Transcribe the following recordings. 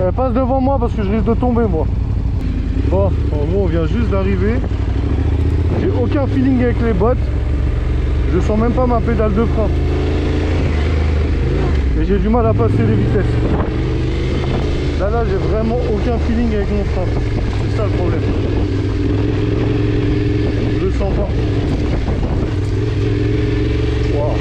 Elle passe devant moi parce que je risque de tomber moi. Bon, en gros on vient juste d'arriver. J'ai aucun feeling avec les bottes. Je sens même pas ma pédale de frein. Et j'ai du mal à passer les vitesses. Là j'ai vraiment aucun feeling avec mon frein. C'est ça le problème. Je le sens pas. Wow.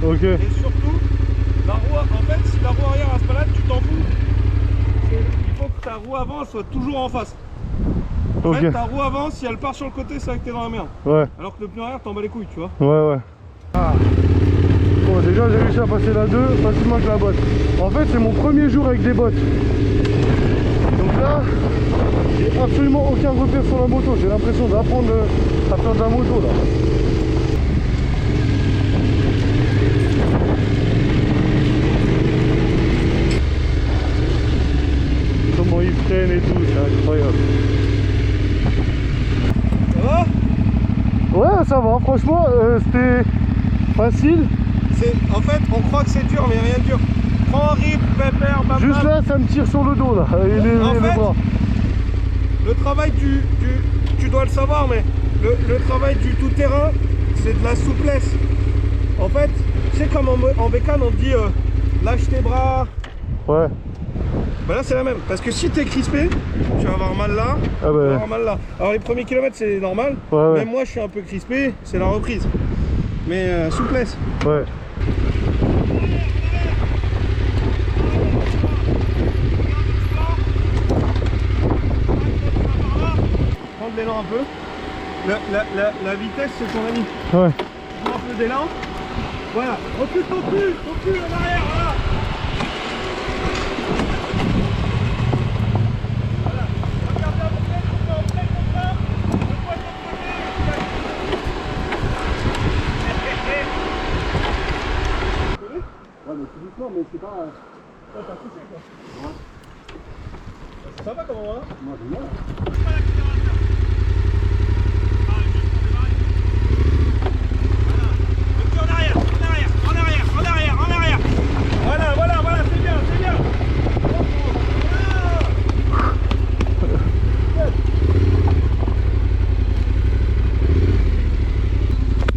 Okay. Et surtout, la roue, en fait, si la roue arrière reste pas là, tu t'en fous. Il faut que ta roue avant soit toujours en face. En fait, ta roue avant, si elle part sur le côté, c'est vrai que t'es dans la merde. Ouais. Alors que le pneu arrière, t'en bats les couilles, tu vois. Ouais. Ah. Bon, déjà, j'ai réussi à passer la 2 facilement avec la botte. En fait, c'est mon premier jour avec des bottes. Donc là, j'ai absolument aucun repère sur la moto. J'ai l'impression d'apprendre à faire de la moto là. Comment ils freinent et tout, c'est incroyable. Ça va? Ouais, ça va, franchement, c'était facile. En fait, on croit que c'est dur, mais il n'y a rien de dur. Prends un rip, pépère, bam. Juste là, ça me tire sur le dos là, et les bras. Le travail tu dois le savoir, mais le travail du tout-terrain, c'est de la souplesse. En fait, c'est comme en bécane, on te dit lâche tes bras. Ouais. Bah là c'est la même, parce que si t'es crispé, tu vas avoir mal là, tu vas avoir mal là. Alors les premiers kilomètres c'est normal, même moi je suis un peu crispé, c'est la reprise. Mais souplesse. Ouais. Prends de l'élan un peu. La vitesse c'est ton ami. Ouais. Prends un peu d'élan. Voilà, recule en arrière, voilà. Ouais, mais tout doucement, mais c'est pas. T'as poussé quoi. Ouais. C'est sympa comment on va. Moi j'aime bien. Voilà, c'est bien.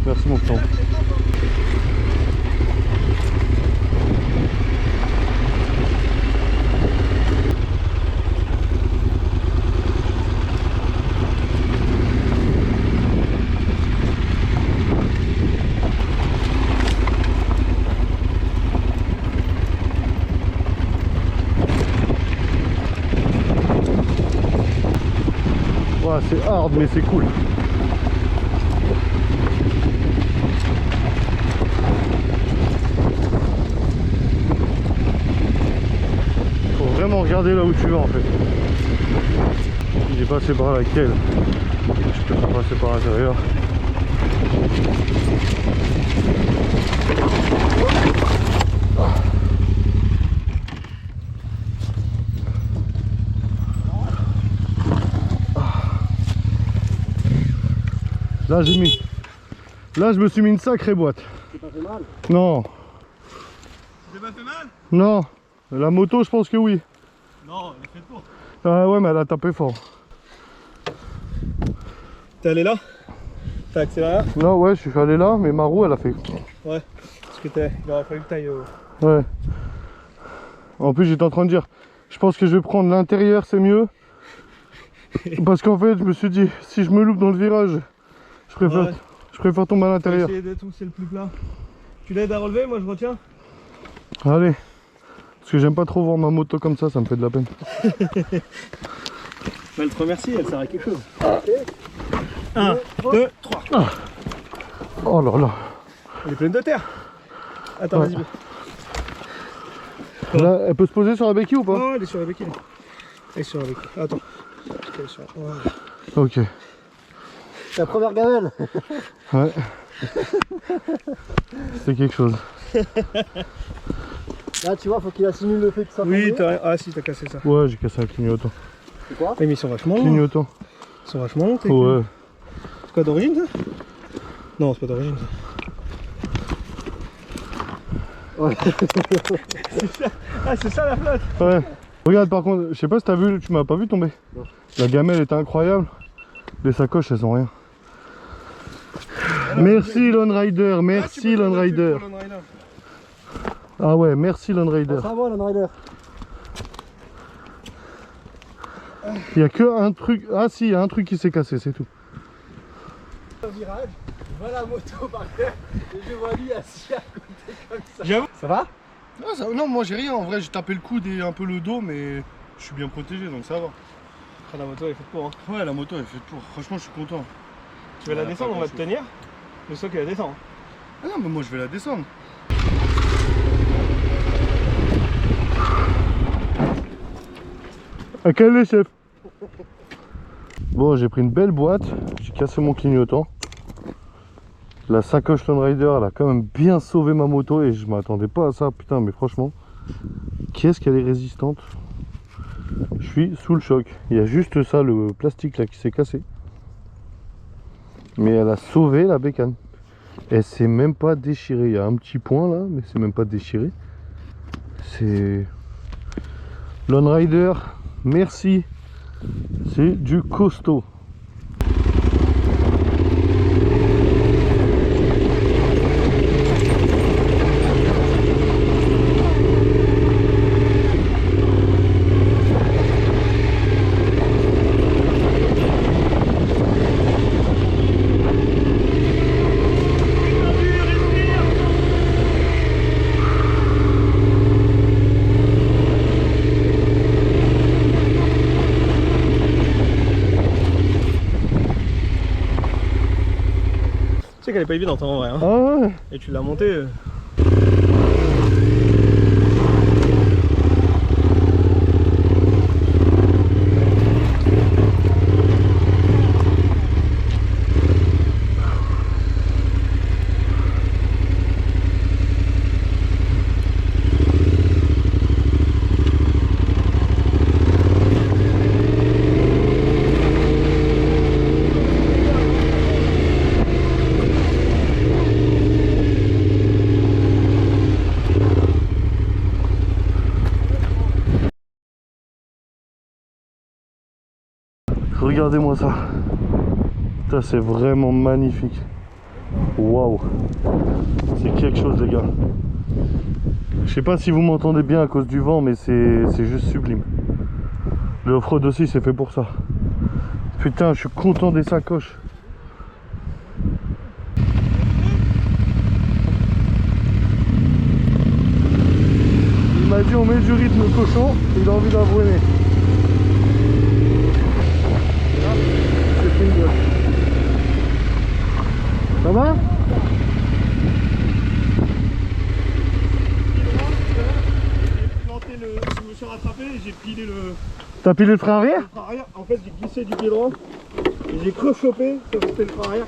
Merci mon temps. Ouais, c'est hard mais c'est cool. Faut vraiment regarder là où tu vas en fait. Il est passé par laquelle? Je peux pas passer par l'intérieur. Là j'ai mis. Là je me suis mis une sacrée boîte. T'es pas fait mal? Non. Tu t'es pas fait mal? Non. La moto je pense que oui. Non, elle est faite pour. Ah ouais mais elle a tapé fort. T'es allé là? T'as accéléré là? Non ouais je suis allé là mais ma roue elle a fait. Ouais. Parce que il aurait fallu que t'ailles Ouais. En plus j'étais en train de dire, je pense que je vais prendre l'intérieur c'est mieux. Parce qu'en fait je me suis dit, si je me loupe dans le virage, je préfère tomber à l'intérieur. Essayer de pousser le plus plat. Tu l'aides à relever, moi je retiens. Allez. Parce que j'aime pas trop voir ma moto comme ça me fait de la peine. Elle te remercie, elle sert à quelque chose. 1, 2, 3. Ah. Oh là là. Elle est pleine de terre. Attends, Ouais. vas-y. Là, elle peut se poser sur la béquille ou pas? Non, elle est sur la béquille. Elle est sur la béquille. Attends. Elle est sur... Voilà. Ok. C'est la première gamelle. Ouais. C'est quelque chose. Là, tu vois, faut qu'il assimile le fait que ça Oui, tombe. ah si, t'as cassé ça. Ouais, j'ai cassé un clignotant. C'est quoi? Mais ils sont vachement longs. Clignotant. Ils sont vachement longs, tes Ouais. C'est quoi d'origine ça? Non, c'est pas d'origine ça. Ouais. Ah, c'est ça la flotte. Ouais. Regarde, par contre, je sais pas si t'as vu, tu m'as pas vu tomber. Non. La gamelle était incroyable. Les sacoches, elles ont rien. Merci Lone Rider, merci Lone Rider. Ah ouais, merci Lone Rider. Ça va, le rider. Il y a que un truc. Ah si, il y a un truc qui s'est cassé, c'est tout. Au virage, je vois la moto par terre et je vois lui assis à côté comme ça. J'avoue. Ça va? Non, moi j'ai rien. En vrai, j'ai tapé le coude et un peu le dos, mais je suis bien protégé, donc ça va. Ah, la moto elle est faite pour. Hein. Ouais, la moto elle fait pour. Franchement, je suis content. Tu vas la descendre, on va te tenir. Le socle la descend. Ah non, mais moi je vais la descendre. À quel est, chef? Bon, j'ai pris une belle boîte, j'ai cassé mon clignotant. La sacoche Lone Rider, elle a quand même bien sauvé ma moto et je m'attendais pas à ça, putain, mais franchement, qu'est-ce qu'elle est résistante. Je suis sous le choc. Il y a juste ça, le plastique là qui s'est cassé. Mais elle a sauvé la bécane. Elle s'est même pas déchirée. Il y a un petit point là, mais c'est même pas déchiré. C'est Lone Rider, merci. C'est du costaud. Tu sais qu'elle est pas évidente en vrai. Hein. Ah ouais. Et tu l'as montée. Regardez-moi ça. Ça c'est vraiment magnifique. Waouh. C'est quelque chose les gars. Je sais pas si vous m'entendez bien à cause du vent, mais c'est juste sublime. Le off-road aussi c'est fait pour ça. Putain, je suis content des sacoches. Il m'a dit on met du rythme cochon, il a envie d'avouer. Ça va? J'ai planté le. Je me suis rattrapé et j'ai pilé le T'as pilé le frein arrière? frein arrière. En fait, j'ai glissé du pied droit et j'ai crochopé, ça c'était le frein arrière.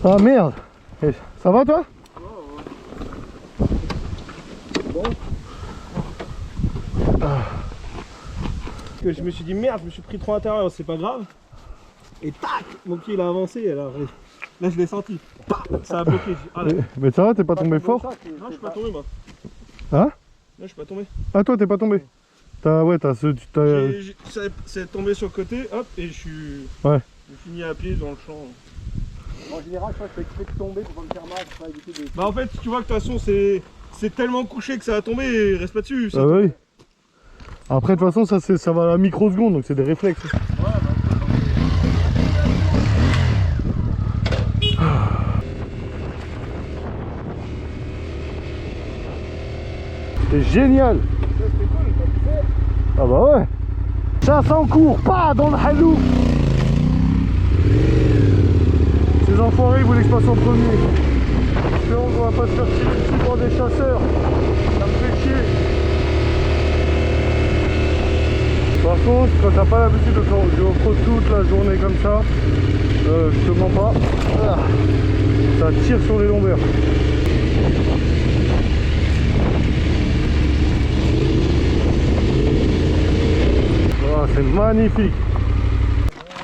Ah merde. Et ça va toi? Que je me suis dit merde, je me suis pris trop à l'intérieur, c'est pas grave. Et tac, mon pied il a avancé. Alors là, je l'ai senti. Ça a bloqué. Ah, là. Mais ça va, t'es pas tombé fort? Non, je suis pas tombé moi. Hein? Là, je suis pas tombé. Ah toi t'es pas tombé? T'as ce... C'est tombé sur le côté, hop, et je suis. Ouais. J'ai fini à pied dans le champ. En général, je crois que je fais exprès de tomber pour pas me faire mal, pour pas éviter de. Bah en fait, tu vois que de toute façon c'est tellement couché que ça va tomber et reste pas dessus. Ah oui. Après de toute façon ça va à la microseconde, donc c'est des réflexes. C'est génial. Ah bah ouais. Ça s'en court pas dans le halou. Ces enfoirés ils voulaient que je passe en premier. Espérons qu'on va pas se faire tirer dessus par des chasseurs. Ça me fait chier. Par contre, quand t'as pas l'habitude de faire du off-road toute la journée comme ça, je te mens pas, ça tire sur les longueurs. c'est magnifique.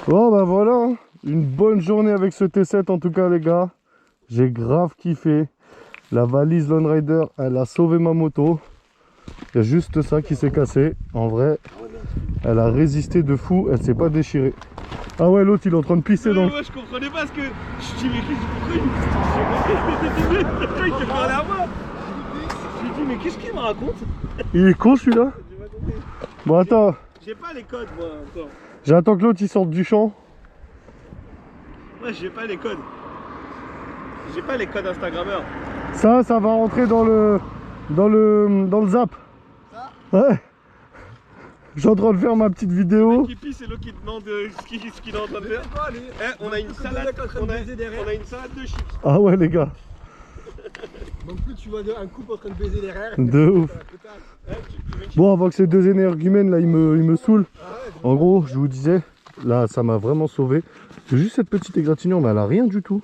Bon bah voilà, hein. Une bonne journée avec ce T7 en tout cas les gars. J'ai grave kiffé. La valise Lone Rider, elle a sauvé ma moto. Il y a juste ça qui s'est cassé. En vrai, elle a résisté de fou, elle s'est pas déchirée. Ah ouais, l'autre il est en train de pisser dans... Moi je comprenais pas ce que... Je dis mais pourquoi il te parlait à moi? Je lui dis mais qu'est-ce qu'il me raconte? Il est con celui-là. J'ai pas compris. Bon attends, J'ai pas les codes moi encore. j'attends que l'autre il sorte du champ. Moi j'ai pas les codes. J'ai pas les codes Instagrammeurs. Ça va rentrer dans le zap. Ça Ouais. Je suis en train de faire ma petite vidéo. Qui pisse et l'autre qui demande ce qu'il est en train de faire. Quoi, lui On a une salade, on a une salade de chips. Ah ouais les gars, Donc plus tu vois un couple en train de baiser derrière. de ouf. Bon, avant que ces deux énergumènes là ils me saoulent. En gros, je vous disais, là ça m'a vraiment sauvé. C'est juste cette petite égratignure, mais elle a rien du tout.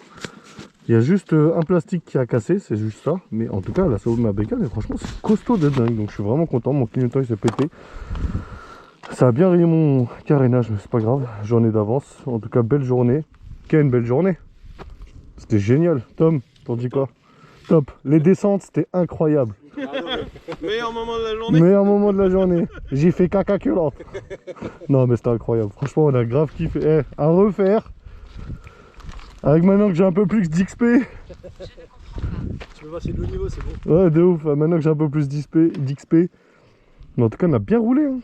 Il y a juste un plastique qui a cassé, c'est juste ça. Mais en tout cas, elle a sauvé ma bécane et franchement c'est costaud de dingue. Donc je suis vraiment content, mon clignotant il s'est pété. Ça a bien rayé mon carénage, mais c'est pas grave, journée d'avance. En tout cas, belle journée. Quelle belle journée. C'était génial. Tom, t'en dis quoi? Top. Les descentes, c'était incroyable. Meilleur moment de la journée. Meilleur moment de la journée. J'ai fait caca culotte. Non, mais c'était incroyable. Franchement, on a grave kiffé. Eh, à refaire. Avec maintenant que j'ai un peu plus d'XP. Tu veux voir c'est le haut niveau, c'est bon. Ouais, de ouf. Maintenant que j'ai un peu plus d'XP. Mais en tout cas, on a bien roulé. Hein.